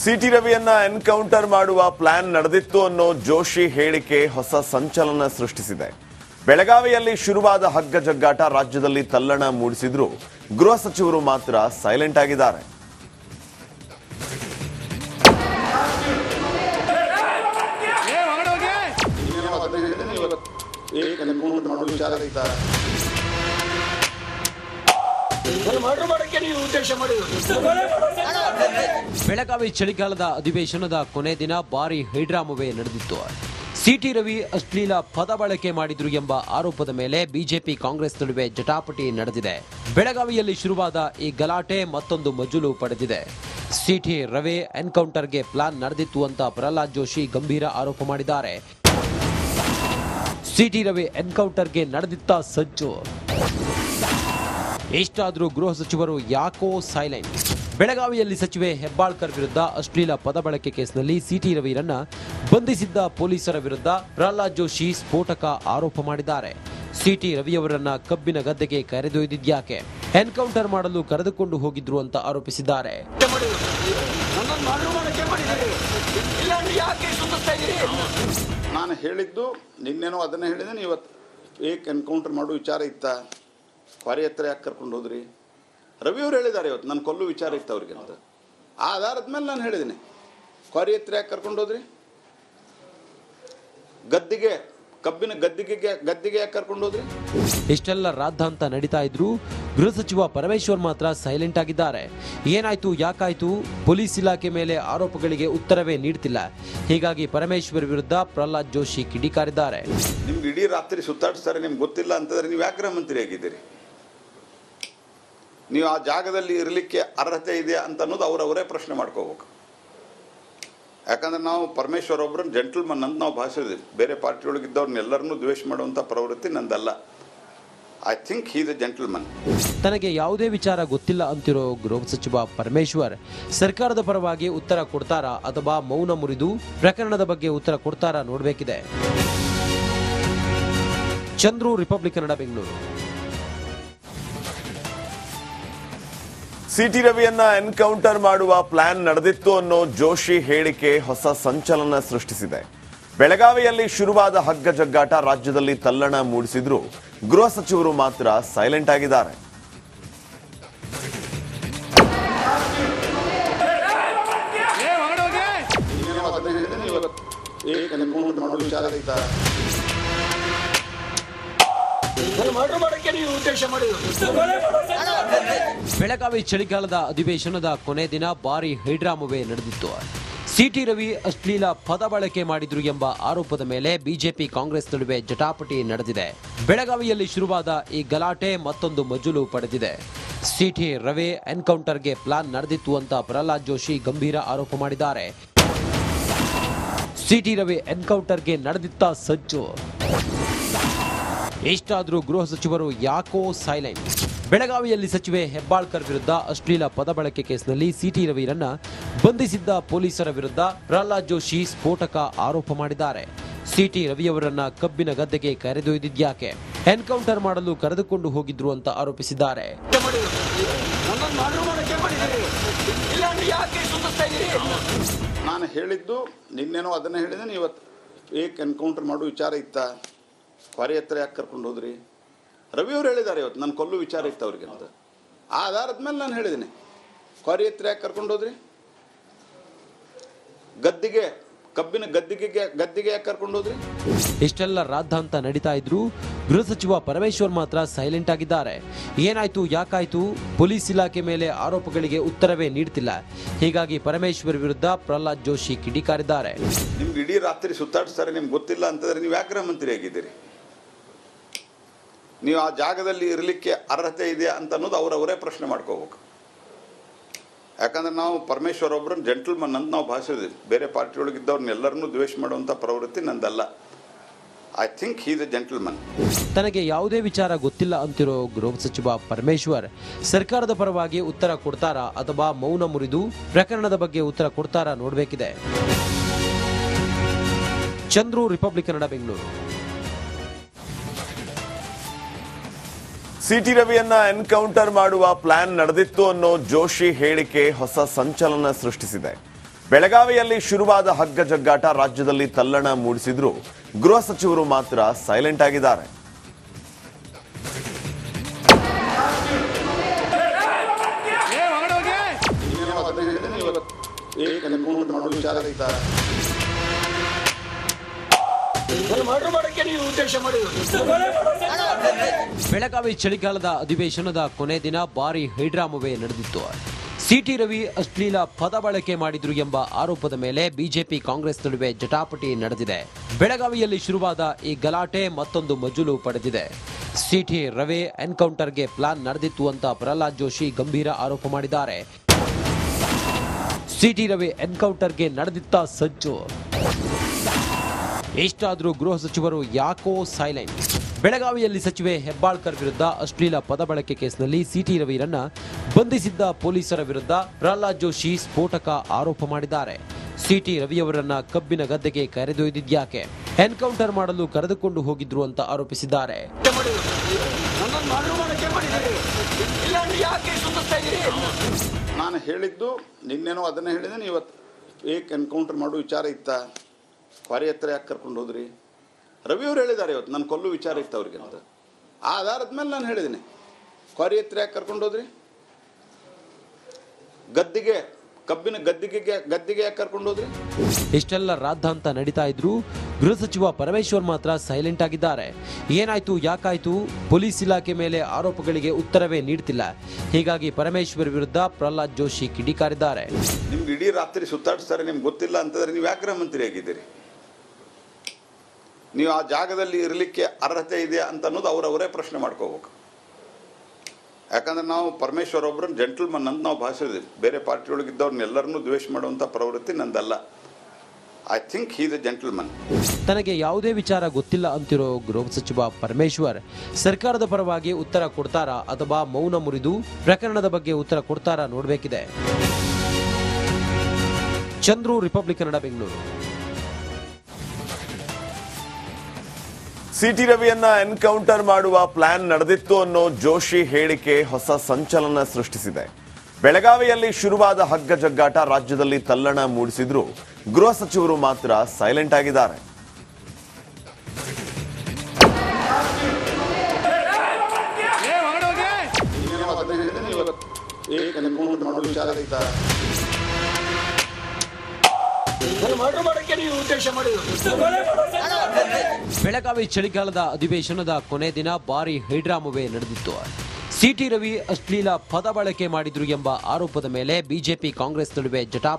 City ರವಿಯನ್ನ encounter ಮಾಡುವ plan ನಡೆದಿತ್ತು ಅನ್ನೋ ಜೋಶಿ ಹೇಳಿಕೆ ಹೊಸ ಸಂಚಲನ ಸೃಷ್ಟಿಸಿದೆ. ಬೆಳಗಾವಿಯಲ್ಲಿ ಶುರುವಾದ ಹಗ್ಗ ಜಗ್ಗಾಟ ರಾಜ್ಯದಲ್ಲಿ ತಲ್ಲಣ ಮೂಡಿಸಿದ್ರು ಗೃಹ ಸಚಿವರು ಮಾತ್ರ ಸೈಲೆಂಟ್ ಆಗಿದ್ದಾರೆ. ಬೆಳಗಾವಿ ಚಳಿಗಾಲದ ಅಧಿವೇಶನದ ಕೊನೆ ದಿನ ಭಾರಿ ಹೈಡ್ರಾಮವೇ ನಡೆದಿತ್ತು. ಸಿಟಿ ರವಿ ಅಶ್ಲೀಲ ಪದ ಬಳಕೆ ಮಾಡಿದ್ರು ಎಂಬ ಆರೋಪದ ಮೇಲೆ ಬಿಜೆಪಿ ಕಾಂಗ್ರೆಸ್ ನಡುವೆ ಜಟಾಪಟಿ ನಡೆದಿದೆ. ಬೆಳಗಾವಿಯಲ್ಲಿ ಶುರುವಾದ ಈ ಗಲಾಟೆ ಮತ್ತೊಂದು ಮಜಲು ಪಡೆದಿದೆ. ಸಿಟಿ ರವಿ ಎನ್ಕೌಂಟರ್ಗೆ ಪ್ಲಾನ್ ನಡೆದಿತ್ತು ಅಂತ ಪ್ರಹ್ಲಾದ್ ಜೋಶಿ ಗಂಭೀರ ಆರೋಪ ಮಾಡಿದ್ದಾರೆ. ಸಿಟಿ ರವಿ ಎನ್ಕೌಂಟರ್ಗೆ ನಡೆದಿತ್ತ ಸಜ್ಜು. ಇಷ್ಟಾದರೂ ಗೃಹ ಸಚಿವರು ಯಾಕೋ ಸೈಲೆಂಟ್. ಬೆಳಗಾವಿಯಲ್ಲಿ ಸಚಿವೆ ಹೆಬ್ಬಾಳ್ಕರ್ ವಿರುದ್ಧ ಅಶ್ಲೀಲ ಪದ ಬಳಕೆ ಕೇಸ್ನಲ್ಲಿ ಸಿಟಿ ರವಿರನ್ನ ಬಂಧಿಸಿದ್ದ ಪೊಲೀಸರ ವಿರುದ್ಧ ಪ್ರಹ್ಲಾದ್ ಜೋಶಿ ಸ್ಫೋಟಕ ಆರೋಪ ಮಾಡಿದ್ದಾರೆ. ಸಿಟಿ ರವಿಯವರನ್ನ ಕಬ್ಬಿನ ಗದ್ದೆಗೆ ಕರೆದೊಯ್ದಿದ್ಯಾಕೆ, ಎನ್ಕೌಂಟರ್ ಮಾಡಲು ಕರೆದುಕೊಂಡು ಹೋಗಿದ್ರು ಅಂತ ಆರೋಪಿಸಿದ್ದಾರೆ. ನಾನು ಹೇಳಿದ್ದು ನಿನ್ನೆನೋ ಅದನ್ನೇ ಹೇಳಿದ್ದೇನೆ. ಇವತ್ತು ಏಕ್ ಎನ್ಕೌಂಟರ್ ಮಾಡೋ ವಿಚಾರ ಇತ್ತ, ಕ್ವಾರಿ ಹತ್ರ ಯಾಕೆ ಕರ್ಕೊಂಡು ಹೋದ್ರಿ? ರವಿಯವರು ಹೇಳಿದ್ದಾರೆ ಇವತ್ತು ನಾನು ಕೊಲ್ಲೋ ವಿಚಾರ ಇತ್ತು ಅವ್ರಿಗೆ ಅಂತ. ಆ ಆಧಾರದ ಮೇಲೆ ನಾನು ಹೇಳಿದ್ದೀನಿ, ಕ್ವಾರಿ ಹತ್ರ ಯಾಕೆ ಕರ್ಕೊಂಡು ಹೋದ್ರಿ? ಕಬ್ಬಿನ ಗದ್ದಿಗೆ ಯಾಕೆ ಕರ್ಕೊಂಡು ಹೋದ್ರಿ? ಇಷ್ಟೆಲ್ಲ ರಾದ್ಧಾಂತ ನಡೀತಾ ಇದ್ರು ಗೃಹ ಸಚಿವ ಪರಮೇಶ್ವರ್ ಮಾತ್ರ ಸೈಲೆಂಟ್ ಆಗಿದ್ದಾರೆ. ಏನಾಯ್ತು, ಯಾಕಾಯ್ತು? ಪೊಲೀಸ್ ಇಲಾಖೆ ಮೇಲೆ ಆರೋಪಗಳಿಗೆ ಉತ್ತರವೇ ನೀಡ್ತಿಲ್ಲ. ಹೀಗಾಗಿ ಪರಮೇಶ್ವರ್ ವಿರುದ್ಧ ಪ್ರಹ್ಲಾದ್ ಜೋಶಿ ಕಿಡಿಕಾರಿದ್ದಾರೆ. ನಿಮ್ಗೆ ಇಡೀ ರಾತ್ರಿ ಸುತ್ತಾಡಿಸ್ತಾರೆ, ನಿಮ್ಗೆ ಗೊತ್ತಿಲ್ಲ ಅಂತಂದ್ರೆ ನೀವು ಯಾಕೆ ಗೃಹ ಮಂತ್ರಿ ಆಗಿದ್ದೀರಿ? ನೀವು ಆ ಜಾಗದಲ್ಲಿ ಇರಲಿಕ್ಕೆ ಅರ್ಹತೆ ಇದೆ ಅಂತ ಅನ್ನೋದು ಅವರವರೇ ಪ್ರಶ್ನೆ ಮಾಡ್ಕೋಬೇಕು. ಯಾಕಂದ್ರೆ ನಾವು ಪರಮೇಶ್ವರ್ ಒಬ್ಬರನ್ನ ಜೆಂಟಲ್ಮನ್ ಅಂತ ನಾವು ಭಾಷಿದ್ವಿ. ಬೇರೆ ಪಾರ್ಟಿಯೊಳಗಿದ್ದವ್ರನ್ನೆಲ್ಲರನ್ನೂ ದ್ವೇಷ ಮಾಡುವಂಥ ಪ್ರವೃತ್ತಿ ನಂದಲ್ಲ. I think he is a gentleman. ತನಗೆ ಯಾವುದೇ ವಿಚಾರ ಗೊತ್ತಿಲ್ಲ ಅಂತಿರೋ ಗೃಹ ಸಚಿವ ಪರಮೇಶ್ವರ್ ಸರ್ಕಾರದ ಪರವಾಗಿ ಉತ್ತರ ಕೊಡ್ತಾರಾ ಅಥವಾ ಮೌನ ಮುರಿದು ಪ್ರಕರಣದ ಬಗ್ಗೆ ಉತ್ತರ ಕೊಡ್ತಾರಾ ನೋಡಬೇಕಿದೆ. ಚಂದ್ರು, ರಿಪಬ್ಲಿಕ್ ಕನ್ನಡ, ಬೆಂಗಳೂರು. ಸಿಟಿ ರವಿಯನ್ನ ಎನ್ಕೌಂಟರ್ ಮಾಡುವ ಪ್ಲಾನ್ ನಡೆದಿತ್ತು ಅನ್ನೋ ಜೋಶಿ ಹೇಳಿಕೆ ಹೊಸ ಸಂಚಲನ ಸೃಷ್ಟಿಸಿದೆ. ಬೆಳಗಾವಿಯಲ್ಲಿ ಶುರುವಾದ ಹಗ್ಗ ಜಗ್ಗಾಟ ರಾಜ್ಯದಲ್ಲಿ ತಲ್ಲಣ ಮೂಡಿಸಿದ್ರು ಗೃಹ ಸಚಿವರು ಮಾತ್ರ ಸೈಲೆಂಟ್ ಆಗಿದ್ದಾರೆ. ಬೆಳಗಾವಿ ಚಳಿಗಾಲದ ಅಧಿವೇಶನದ ಕೊನೆ ದಿನ ಭಾರಿ ಹೈಡ್ರಾಮವೇ ನಡೆದಿತ್ತು. ಸಿಟಿ ರವಿ ಅಶ್ಲೀಲ ಪದ ಬಳಕೆ ಮಾಡಿದ್ರು ಎಂಬ ಆರೋಪದ ಮೇಲೆ ಬಿಜೆಪಿ ಕಾಂಗ್ರೆಸ್ ನಡುವೆ ಜಟಾಪಟಿ ನಡೆದಿದೆ. ಬೆಳಗಾವಿಯಲ್ಲಿ ಶುರುವಾದ ಈ ಗಲಾಟೆ ಮತ್ತೊಂದು ಮಜಲು ಪಡೆದಿದೆ. ಸಿಟಿ ರವಿ ಎನ್ಕೌಂಟರ್ಗೆ ಪ್ಲಾನ್ ನಡೆದಿತ್ತು ಅಂತ ಪ್ರಹ್ಲಾದ್ ಜೋಶಿ ಗಂಭೀರ ಆರೋಪ ಮಾಡಿದ್ದಾರೆ. ಸಿಟಿ ರವಿ ಎನ್ಕೌಂಟರ್ಗೆ ನಡೆದಿತ್ತ ಸಜ್ಜು. ಇಷ್ಟಾದರೂ ಗೃಹ ಸಚಿವರು ಯಾಕೋ ಸೈಲೆಂಟ್. ಬೆಳಗಾವಿಯಲ್ಲಿ ಸಚಿವೆ ಹೆಬ್ಬಾಳ್ಕರ್ ವಿರುದ್ಧ ಅಶ್ಲೀಲ ಪದ ಬಳಕೆ ಕೇಸ್ನಲ್ಲಿ ಸಿಟಿ ರವಿರನ್ನ ಬಂಧಿಸಿದ್ದ ಪೊಲೀಸರ ವಿರುದ್ಧ ಪ್ರಹ್ಲಾದ್ ಜೋಶಿ ಸ್ಫೋಟಕ ಆರೋಪ ಮಾಡಿದ್ದಾರೆ. ಸಿಟಿ ರವಿಯವರನ್ನ ಕಬ್ಬಿನ ಗದ್ದೆಗೆ ಕರೆದೊಯ್ದಿದ್ಯಾಕೆ, ಎನ್ಕೌಂಟರ್ ಮಾಡಲು ಕರೆದುಕೊಂಡು ಹೋಗಿದ್ರು ಅಂತ ಆರೋಪಿಸಿದ್ದಾರೆ. ನಾನು ಹೇಳಿದ್ದು ನಿನ್ನೆನೋ ಅದನ್ನೇ ಹೇಳಿದ್ದೇನೆ. ಇವತ್ತು ಏಕ್ ಎನ್ಕೌಂಟರ್ ಮಾಡೋ ವಿಚಾರ ಇತ್ತ, ಕ್ವಾರಿ ಹತ್ರ ಯಾಕೆ ಕರ್ಕೊಂಡು ಹೋದ್ರಿ? ರವಿಯವರು ಹೇಳಿದ್ದಾರೆ ಇವತ್ತು ನಾನು ಕೊಲ್ಲೋ ವಿಚಾರ ಇತ್ತು ಅವ್ರಿಗೆ ಅಂತ. ಆ ಆಧಾರದ ಮೇಲೆ ನಾನು ಹೇಳಿದ್ದೀನಿ, ಕ್ವಾರಿ ಹತ್ರ ಯಾಕೆ ಕರ್ಕೊಂಡು ಹೋದ್ರಿ? ಕಬ್ಬಿನ ಗದ್ದಿಗೆ ಯಾಕೆ ಕರ್ಕೊಂಡು ಹೋದ್ರಿ? ಇಷ್ಟೆಲ್ಲ ರಾದ್ಧಾಂತ ನಡೀತಾ ಇದ್ರು ಗೃಹ ಸಚಿವ ಪರಮೇಶ್ವರ್ ಮಾತ್ರ ಸೈಲೆಂಟ್ ಆಗಿದ್ದಾರೆ. ಏನಾಯ್ತು, ಯಾಕಾಯ್ತು? ಪೊಲೀಸ್ ಇಲಾಖೆ ಮೇಲೆ ಆರೋಪಗಳಿಗೆ ಉತ್ತರವೇ ನೀಡ್ತಿಲ್ಲ. ಹೀಗಾಗಿ ಪರಮೇಶ್ವರ್ ವಿರುದ್ಧ ಪ್ರಹ್ಲಾದ್ ಜೋಶಿ ಕಿಡಿಕಾರಿದ್ದಾರೆ. ನಿಮ್ಗೆ ಇಡೀ ರಾತ್ರಿ ಸುತ್ತಾಡಿಸ್ತಾರೆ, ನಿಮ್ಗೆ ಗೊತ್ತಿಲ್ಲ ಅಂತಂದ್ರೆ ನೀವು ಯಾಕೆ ಗೃಹ ಮಂತ್ರಿ ಆಗಿದ್ದೀರಿ? ನೀವು ಆ ಜಾಗದಲ್ಲಿ ಇರಲಿಕ್ಕೆ ಅರ್ಹತೆ ಇದೆ ಅಂತ ಅನ್ನೋದು ಅವರವರೇ ಪ್ರಶ್ನೆ ಮಾಡ್ಕೋಬೇಕು. ಯಾಕಂದ್ರೆ ನಾವು ಪರಮೇಶ್ವರ್ ಒಬ್ಬರನ್ನ ಜೆಂಟಲ್ಮನ್ ಅಂತ ನಾವು ಭಾಷಿದ್ವಿ. ಬೇರೆ ಪಾರ್ಟಿಯೊಳಗಿದ್ದವ್ರನ್ನೆಲ್ಲರನ್ನೂ ದ್ವೇಷ ಮಾಡುವಂಥ ಪ್ರವೃತ್ತಿ ನಂದಲ್ಲ. I think he is a gentleman. ತನಗೆ ಯಾವುದೇ ವಿಚಾರ ಗೊತ್ತಿಲ್ಲ ಅಂತಿರೋ ಗೃಹ ಸಚಿವ ಪರಮೇಶ್ವರ್ ಸರ್ಕಾರದ ಪರವಾಗಿ ಉತ್ತರ ಕೊಡ್ತಾರಾ ಅಥವಾ ಮೌನ ಮುರಿದು ಪ್ರಕರಣದ ಬಗ್ಗೆ ಉತ್ತರ ಕೊಡ್ತಾರಾ ನೋಡಬೇಕಿದೆ. ಚಂದ್ರು, ರಿಪಬ್ಲಿಕ್ ಕನ್ನಡ, ಬೆಂಗಳೂರು. ಸಿಟಿ ರವಿಯನ್ನ ಎನ್ಕೌಂಟರ್ ಮಾಡುವ ಪ್ಲಾನ್ ನಡೆದಿತ್ತು ಅನ್ನೋ ಜೋಶಿ ಹೇಳಿಕೆ ಹೊಸ ಸಂಚಲನ ಸೃಷ್ಟಿಸಿದೆ. ಬೆಳಗಾವಿಯಲ್ಲಿ ಶುರುವಾದ ಹಗ್ಗ ಜಗ್ಗಾಟ ರಾಜ್ಯದಲ್ಲಿ ತಲ್ಲಣ ಮೂಡಿಸಿದ್ರು ಗೃಹ ಸಚಿವರು ಮಾತ್ರ ಸೈಲೆಂಟ್ ಆಗಿದ್ದಾರೆ. ಬೆಳಗಾವಿ ಚಳಿಗಾಲದ ಅಧಿವೇಶನದ ಕೊನೆ ದಿನ ಭಾರಿ ಹೈಡ್ರಾಮವೇ ನಡೆದಿತ್ತು. ಸಿಟಿ ರವಿ ಅಶ್ಲೀಲ ಪದ ಬಳಕೆ ಮಾಡಿದ್ರು ಎಂಬ ಆರೋಪದ ಮೇಲೆ ಬಿಜೆಪಿ ಕಾಂಗ್ರೆಸ್ ನಡುವೆ ಜಟಾಪಟಿ ನಡೆದಿದೆ. ಬೆಳಗಾವಿಯಲ್ಲಿ ಶುರುವಾದ ಈ ಗಲಾಟೆ ಮತ್ತೊಂದು ಮಜಲು ಪಡೆದಿದೆ. ಸಿಟಿ ರವಿ ಎನ್ಕೌಂಟರ್ಗೆ ಪ್ಲಾನ್ ನಡೆದಿತ್ತು ಅಂತ ಪ್ರಹ್ಲಾದ್ ಜೋಶಿ ಗಂಭೀರ ಆರೋಪ ಮಾಡಿದ್ದಾರೆ. ಸಿಟಿ ರವಿ ಎನ್ಕೌಂಟರ್ಗೆ ನಡೆದಿತ್ತ ಸಜ್ಜು. ಇಷ್ಟಾದರೂ ಗೃಹ ಸಚಿವರು ಯಾಕೋ ಸೈಲೆಂಟ್. ಬೆಳಗಾವಿಯಲ್ಲಿ ಸಚಿವೆ ಹೆಬ್ಬಾಳ್ಕರ್ ವಿರುದ್ಧ ಅಶ್ಲೀಲ ಪದ ಬಳಕೆ ಕೇಸ್ನಲ್ಲಿ ಸಿಟಿ ರವಿರನ್ನ ಬಂಧಿಸಿದ್ದ ಪೊಲೀಸರ ವಿರುದ್ಧ ಪ್ರಹ್ಲಾದ್ ಜೋಶಿ ಸ್ಫೋಟಕ ಆರೋಪ ಮಾಡಿದ್ದಾರೆ. ಸಿಟಿ ರವಿಯವರನ್ನ ಕಬ್ಬಿನ ಗದ್ದೆಗೆ ಕರೆದೊಯ್ದಿದ್ಯಾಕೆ, ಎನ್ಕೌಂಟರ್ ಮಾಡಲು ಕರೆದುಕೊಂಡು ಹೋಗಿದ್ರು ಅಂತ ಆರೋಪಿಸಿದ್ದಾರೆ. ನಾನು ಹೇಳಿದ್ದು ನಿನ್ನೆನೋ ಅದನ್ನೇ ಹೇಳಿದ್ದೇನೆ. ಇವತ್ತು ಏಕ್ ಎನ್ಕೌಂಟರ್ ಮಾಡೋ ವಿಚಾರ ಇತ್ತ, ಕ್ವಾರಿ ಹತ್ರ ಯಾಕೆ ಕರ್ಕೊಂಡು ಹೋದ್ರಿ? ರವಿಯವರು ಹೇಳಿದ್ದಾರೆ ಇವತ್ತು ನನ್ನ ಕೊಲ್ಲು ವಿಚಾರ ಇತ್ತು ಅವ್ರಿಗೆ ಅಂತ. ಆ ಆಧಾರದ ಮೇಲೆ ನಾನು ಹೇಳಿದ್ದೀನಿ, ಕ್ವಾರಿ ಹತ್ರ ಯಾಕೆ ಕರ್ಕೊಂಡು ಹೋದ್ರಿ? ಗದ್ದಿಗೆ, ಕಬ್ಬಿನ ಗದ್ದಿಗೆ ಯಾಕೆ ಕರ್ಕೊಂಡು ಹೋದ್ರಿ? ಇಷ್ಟೆಲ್ಲ ರಾದ್ಧಾಂತ ನಡೀತಾ ಇದ್ರು ಗೃಹ ಸಚಿವ ಪರಮೇಶ್ವರ್ ಮಾತ್ರ ಸೈಲೆಂಟ್ ಆಗಿದ್ದಾರೆ. ಏನಾಯ್ತು, ಯಾಕಾಯ್ತು? ಪೊಲೀಸ್ ಇಲಾಖೆ ಮೇಲೆ ಆರೋಪಗಳಿಗೆ ಉತ್ತರವೇ ನೀಡ್ತಿಲ್ಲ. ಹೀಗಾಗಿ ಪರಮೇಶ್ವರ್ ವಿರುದ್ಧ ಪ್ರಹ್ಲಾದ್ ಜೋಶಿ ಕಿಡಿಕಾರಿದ್ದಾರೆ. ನಿಮ್ಗೆ ಇಡೀ ರಾತ್ರಿ ಸುತ್ತಾಡಿಸ್ತಾರೆ, ನಿಮ್ಗೆ ಗೊತ್ತಿಲ್ಲ ಅಂತಂದ್ರೆ ನೀವು ಯಾಕೆ ಮಂತ್ರಿ ಆಗಿದ್ದೀರಿ? ನೀವು ಆ ಜಾಗದಲ್ಲಿ ಇರಲಿಕ್ಕೆ ಅರ್ಹತೆ ಇದೆಯಾ ಅಂತ ಅನ್ನೋದು ಅವರವರೇ ಪ್ರಶ್ನೆ ಮಾಡ್ಕೋಬೇಕು. ಯಾಕಂದ್ರೆ ನಾವು ಪರಮೇಶ್ವರ್ ಒಬ್ಬರನ್ನ ಜೆಂಟಲ್ಮನ್ ಅಂತ ನಾವು ಭಾಷಿದ್ದೀವಿ. ಬೇರೆ ಪಾರ್ಟಿಯೊಳಗಿದ್ದವ್ರನ್ನೆಲ್ಲರನ್ನೂ ದ್ವೇಷ ಮಾಡುವಂಥ ಪ್ರವೃತ್ತಿ ನಂದಲ್ಲ. I think he is a gentleman. ತನಗೆ ಯಾವುದೇ ವಿಚಾರ ಗೊತ್ತಿಲ್ಲ ಅಂತಿರೋ ಗೃಹ ಸಚಿವ ಪರಮೇಶ್ವರ್ ಸರ್ಕಾರದ ಪರವಾಗಿ ಉತ್ತರ ಕೊಡ್ತಾರಾ ಅಥವಾ ಮೌನ ಮುರಿದು ಪ್ರಕರಣದ ಬಗ್ಗೆ ಉತ್ತರ ಕೊಡ್ತಾರಾ ನೋಡಬೇಕಿದೆ. ಚಂದ್ರು, ರಿಪಬ್ಲಿಕ್ ಕನ್ನಡ, ಬೆಂಗಳೂರು. ಸಿಟಿ ರವಿಯನ್ನ ಎನ್ಕೌಂಟರ್ ಮಾಡುವ ಪ್ಲಾನ್ ನಡೆದಿತ್ತು ಅನ್ನೋ ಜೋಶಿ ಹೇಳಿಕೆ ಹೊಸ ಸಂಚಲನ ಸೃಷ್ಟಿಸಿದೆ. ಬೆಳಗಾವಿಯಲ್ಲಿ ಶುರುವಾದ ಹಗ್ಗ ಜಗ್ಗಾಟ ರಾಜ್ಯದಲ್ಲಿ ತಲ್ಲಣ ಮೂಡಿಸಿದ್ರು ಗೃಹ ಸಚಿವರು ಮಾತ್ರ ಸೈಲೆಂಟ್ ಆಗಿದ್ದಾರೆ. ಬೆಳಗಾವಿ ಚಳಿಗಾಲದ ಅಧಿವೇಶನದ ಕೊನೆ ದಿನ ಭಾರಿ ಹೈಡ್ರಾಮವೇ ನಡೆದಿತ್ತು. ಸಿಟಿ ರವಿ ಅಶ್ಲೀಲ ಪದ ಬಳಕೆ ಮಾಡಿದ್ರು ಎಂಬ ಆರೋಪದ ಮೇಲೆ ಬಿಜೆಪಿ ಕಾಂಗ್ರೆಸ್ ನಡುವೆ ಜಟಾಪಟಿ